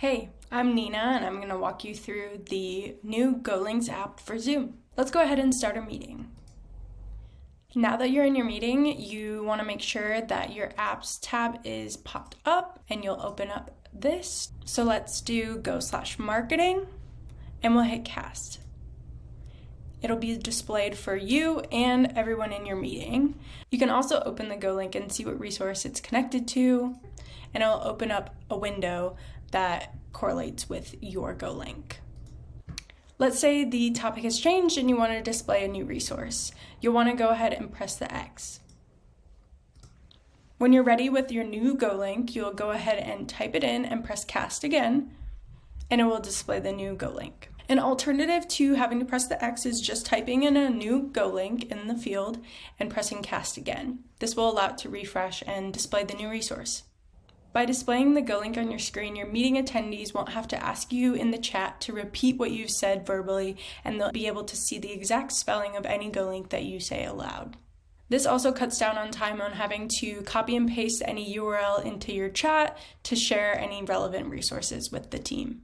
Hey, I'm Nina and I'm going to walk you through the new GoLinks app for Zoom. Let's go ahead and start our meeting. Now that you're in your meeting, you want to make sure that your apps tab is popped up and you'll open up this. So let's do go/marketing and we'll hit cast. It'll be displayed for you and everyone in your meeting. You can also open the GoLink and see what resource it's connected to, and it'll open up a window that correlates with your GoLink. Let's say the topic has changed and you want to display a new resource. You'll want to go ahead and press the X. When you're ready with your new GoLink, you'll go ahead and type it in and press cast again, and it will display the new GoLink. An alternative to having to press the X is just typing in a new GoLink in the field and pressing cast again. This will allow it to refresh and display the new resource. By displaying the GoLink on your screen, your meeting attendees won't have to ask you in the chat to repeat what you've said verbally, and they'll be able to see the exact spelling of any GoLink that you say aloud. This also cuts down on time on having to copy and paste any URL into your chat to share any relevant resources with the team.